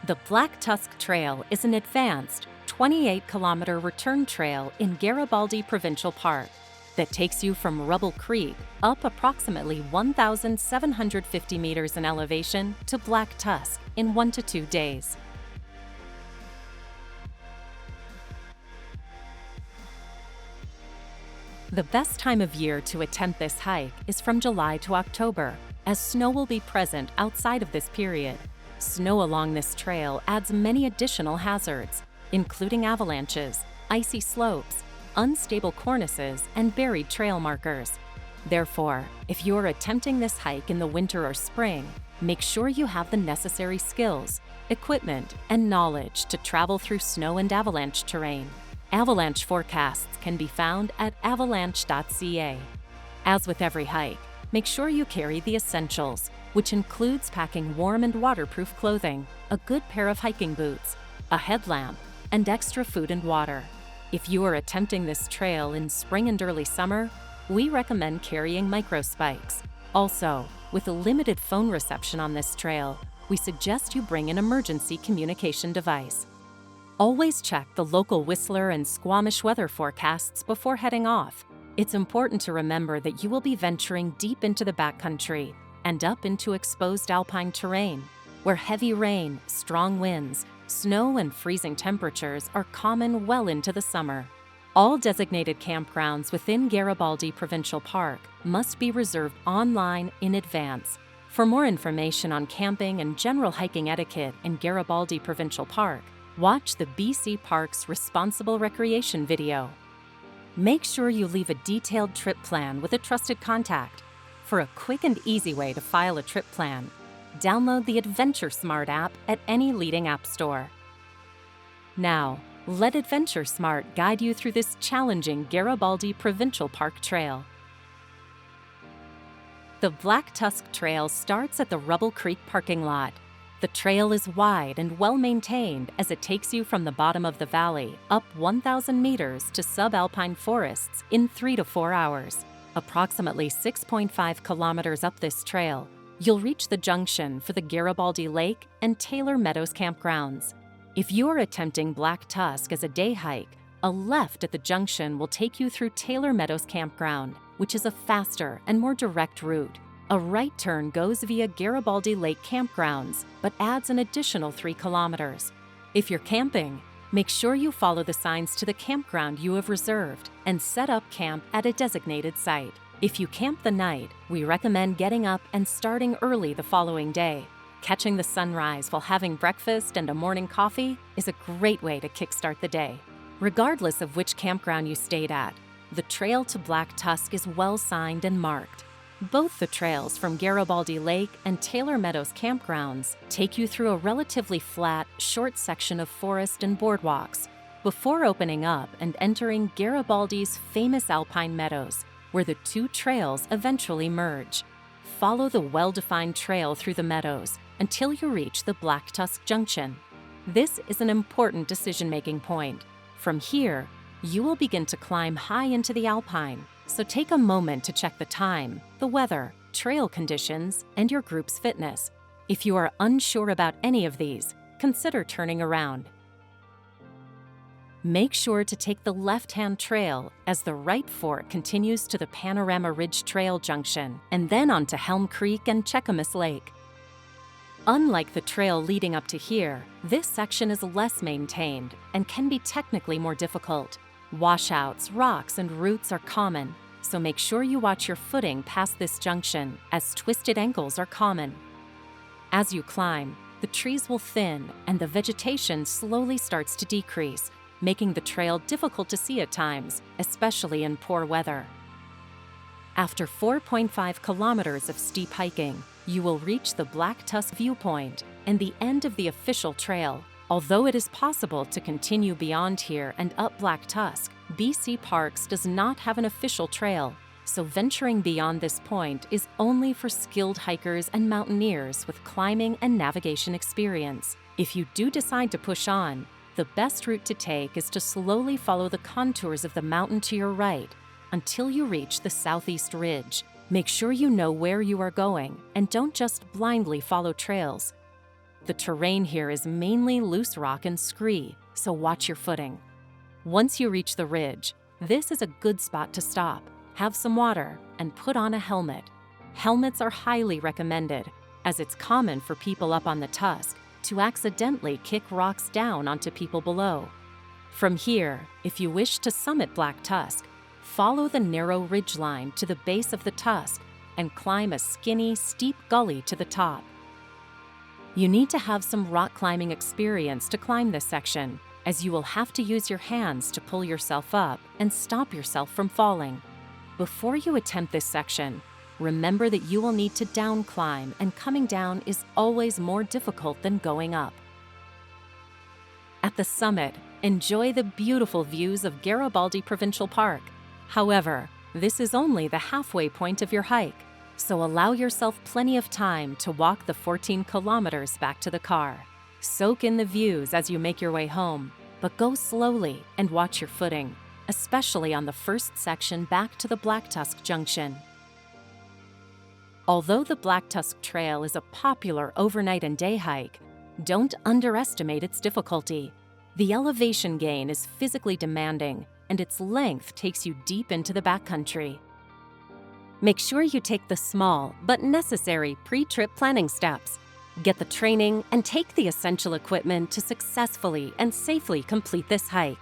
The Black Tusk Trail is an advanced 28-kilometer return trail in Garibaldi Provincial Park that takes you from Rubble Creek up approximately 1,750 meters in elevation to Black Tusk in 1 to 2 days. The best time of year to attempt this hike is from July to October, as snow will be present outside of this period. Snow along this trail adds many additional hazards, including avalanches, icy slopes, unstable cornices, and buried trail markers. Therefore, if you are attempting this hike in the winter or spring, make sure you have the necessary skills, equipment, and knowledge to travel through snow and avalanche terrain. Avalanche forecasts can be found at avalanche.ca. As with every hike, make sure you carry the essentials, which includes packing warm and waterproof clothing, a good pair of hiking boots, a headlamp, and extra food and water. If you are attempting this trail in spring and early summer, we recommend carrying microspikes. Also, with a limited phone reception on this trail, we suggest you bring an emergency communication device. Always check the local Whistler and Squamish weather forecasts before heading off. It's important to remember that you will be venturing deep into the backcountry and up into exposed alpine terrain, where heavy rain, strong winds, snow, and freezing temperatures are common well into the summer. All designated campgrounds within Garibaldi Provincial Park must be reserved online in advance. For more information on camping and general hiking etiquette in Garibaldi Provincial Park, watch the BC Parks Responsible Recreation video. Make sure you leave a detailed trip plan with a trusted contact. For a quick and easy way to file a trip plan, download the AdventureSmart app at any leading app store. Now, let AdventureSmart guide you through this challenging Garibaldi Provincial Park trail. The Black Tusk Trail starts at the Rubble Creek parking lot. The trail is wide and well-maintained as it takes you from the bottom of the valley up 1,000 meters to subalpine forests in 3 to 4 hours. Approximately 6.5 kilometers up this trail, you'll reach the junction for the Garibaldi Lake and Taylor Meadows campgrounds. If you are attempting Black Tusk as a day hike, a left at the junction will take you through Taylor Meadows campground, which is a faster and more direct route. A right turn goes via Garibaldi Lake campgrounds, but adds an additional 3 kilometers. If you're camping, make sure you follow the signs to the campground you have reserved and set up camp at a designated site. If you camp the night, we recommend getting up and starting early the following day. Catching the sunrise while having breakfast and a morning coffee is a great way to kickstart the day. Regardless of which campground you stayed at, the trail to Black Tusk is well signed and marked. Both the trails from Garibaldi Lake and Taylor Meadows campgrounds take you through a relatively flat, short section of forest and boardwalks before opening up and entering Garibaldi's famous alpine meadows, where the two trails eventually merge. Follow the well-defined trail through the meadows until you reach the Black Tusk Junction. This is an important decision-making point. From here, you will begin to climb high into the alpine, so take a moment to check the time, the weather, trail conditions, and your group's fitness. If you are unsure about any of these, consider turning around. Make sure to take the left-hand trail as the right fork continues to the Panorama Ridge Trail junction and then onto Helm Creek and Cheakamus Lake. Unlike the trail leading up to here, this section is less maintained and can be technically more difficult. Washouts, rocks, and roots are common, so make sure you watch your footing past this junction, as twisted ankles are common. As you climb, the trees will thin and the vegetation slowly starts to decrease, making the trail difficult to see at times, especially in poor weather. After 4.5 kilometers of steep hiking, you will reach the Black Tusk viewpoint and the end of the official trail. Although it is possible to continue beyond here and up Black Tusk, BC Parks does not have an official trail, so venturing beyond this point is only for skilled hikers and mountaineers with climbing and navigation experience. If you do decide to push on, the best route to take is to slowly follow the contours of the mountain to your right until you reach the southeast ridge. Make sure you know where you are going and don't just blindly follow trails. The terrain here is mainly loose rock and scree, so watch your footing. Once you reach the ridge, this is a good spot to stop, have some water, and put on a helmet. Helmets are highly recommended, as it's common for people up on the Tusk to accidentally kick rocks down onto people below. From here, if you wish to summit Black Tusk, follow the narrow ridge line to the base of the Tusk and climb a skinny, steep gully to the top. You need to have some rock climbing experience to climb this section, as you will have to use your hands to pull yourself up and stop yourself from falling. Before you attempt this section, remember that you will need to down climb, and coming down is always more difficult than going up. At the summit, enjoy the beautiful views of Garibaldi Provincial Park. However, this is only the halfway point of your hike, so allow yourself plenty of time to walk the 14 kilometers back to the car. Soak in the views as you make your way home, but go slowly and watch your footing, especially on the first section back to the Black Tusk Junction. Although the Black Tusk Trail is a popular overnight and day hike, don't underestimate its difficulty. The elevation gain is physically demanding, and its length takes you deep into the backcountry. Make sure you take the small but necessary pre-trip planning steps. Get the training and take the essential equipment to successfully and safely complete this hike.